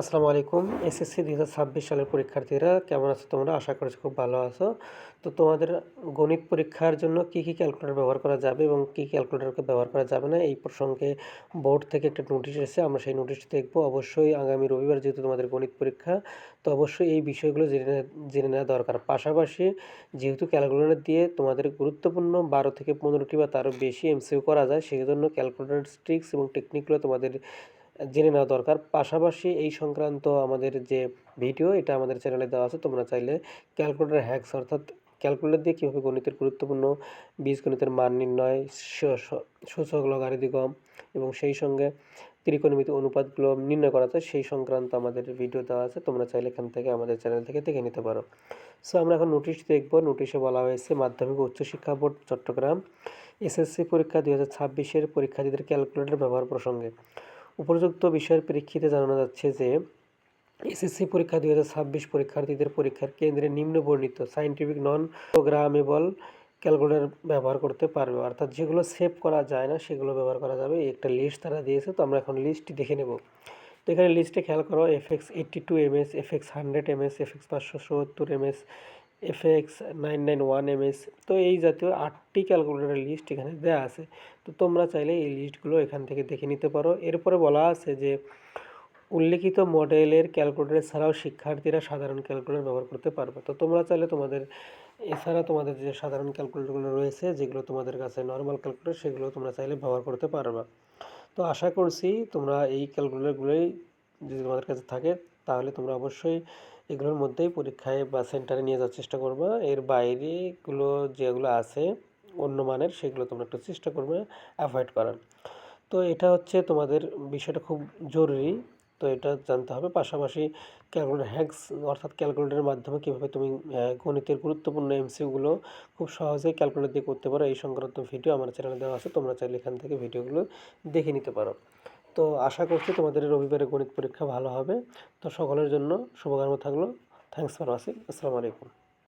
আসসালামু আলাইকুম। এসএসসি ২০২৬ সালের পরীক্ষার্থীরা কেমন আছো তোমরা? আশা করছি খুব ভালো আছো। তো তোমাদের গণিত পরীক্ষার জন্য কী ক্যালকুলেটর ব্যবহার করা যাবে এবং কী ক্যালকুলেটরকে ব্যবহার করা যাবে না, এই প্রসঙ্গে বোর্ড থেকে একটা নোটিশ এসেছে। আমরা সেই নোটিশটি দেখব। অবশ্যই আগামী রবিবার যেহেতু তোমাদের গণিত পরীক্ষা, তো অবশ্যই এই বিষয়গুলো জেনে নেওয়া দরকার। পাশাপাশি যেহেতু ক্যালকুলেটর দিয়ে তোমাদের গুরুত্বপূর্ণ ১২ থেকে ১৫টি বা তারও বেশি এমসিকিউ করা যায়, সেজন্য ক্যালকুলেটরের ট্রিক্স এবং টেকনিকগুলো তোমাদের জেনে নেওয়া দরকার। পাশাপাশি এই সংক্রান্ত আমাদের যে ভিডিও, এটা আমাদের চ্যানেলে দেওয়া আছে। তোমরা চাইলে ক্যালকুলেটর হ্যাকস অর্থাৎ ক্যালকুলেটর দিয়ে কীভাবে গণিতের গুরুত্বপূর্ণ বীজগণিতের মান নির্ণয়, সূচক, লগারিদম এবং সেই সঙ্গে ত্রিকোণমিতি অনুপাতগুলো নির্ণয় করা যায়, সেই সংক্রান্ত আমাদের ভিডিও দেওয়া আছে। তোমরা চাইলে এখান থেকে আমাদের চ্যানেল থেকে দেখে নিতে পারো। সো আমরা এখন নোটিশ দেখব। নোটিশে বলা হয়েছে মাধ্যমিক ও উচ্চশিক্ষা বোর্ড চট্টগ্রাম এসএসসি পরীক্ষা ২০২৬-এর পরীক্ষার্থীদের ক্যালকুলেটর ব্যবহার প্রসঙ্গে উপযুক্ত বিষয়ের প্রেক্ষিতে জানানো যাচ্ছে যে এসএসসি পরীক্ষা ২০২৬ পরীক্ষার্থীদের পরীক্ষার কেন্দ্রে নিম্ন বর্ণিত সায়েন্টিফিক নন প্রোগ্রামেবল ক্যালকুলেটর ব্যবহার করতে পারবে, অর্থাৎ যেগুলো সেভ করা যায় না সেগুলো ব্যবহার করা যাবে। একটা লিস্ট তারা দিয়েছে, তো আমরা এখন লিস্টটি দেখে নেব। তো এখানে লিস্টে খেয়াল করো, FX82 ms, FX100 ms, FX570 ms, FX991 ms। তো এই জাতীয় 8টি ক্যালকুলেটরের লিস্ট এখানে দেওয়া আছে। তো তোমরা চাইলে এই লিস্টগুলো এখান থেকে দেখে নিতে পারো। এরপরে বলা আছে যে উল্লেখিত মডেলের ক্যালকুলেটর ছাড়াও শিক্ষার্থীরা সাধারণ ক্যালকুলেটর ব্যবহার করতে পারবে। তো তোমরা চাইলে এছাড়া তোমাদের যে সাধারণ ক্যালকুলেটরগুলো রয়েছে, যেগুলো তোমাদের কাছে নর্মাল ক্যালকুলেটর, সেগুলো তোমরা চাইলে ব্যবহার করতে পারবে। তো আশা করছি তোমরা এই ক্যালকুলেটরগুলোই যদি তোমাদের কাছে থাকে, তাহলে তোমরা অবশ্যই এগুলোর মধ্যেই পরীক্ষায় বা সেন্টারে নিয়ে যাওয়ার চেষ্টা করবে। এর বাইরেগুলো যেগুলো আছে অন্য মানের, সেগুলো তোমরা একটু চেষ্টা করবে অ্যাভয়েড করার। তো এটা হচ্ছে তোমাদের বিষয়টা খুব জরুরি, তো এটা জানতে হবে। পাশাপাশি ক্যালকুলেটর হ্যাকস অর্থাৎ ক্যালকুলেটরের মাধ্যমে কীভাবে তুমি গণিতের গুরুত্বপূর্ণ এমসিকিউগুলো খুব সহজেই ক্যালকুলেটর দিয়ে করতে পারো, এই সংক্রান্ত ভিডিও আমার চ্যানেলে দেওয়া আছে। তোমরা চাইলে এখান থেকে ভিডিওগুলো দেখে নিতে পারো। তো আশা করছি তোমাদের রবিবারে গণিত পরীক্ষা ভালো হবে। তো সকলের জন্য শুভকামনা থাকলো। Thanks for watching. আসসালামু আলাইকুম।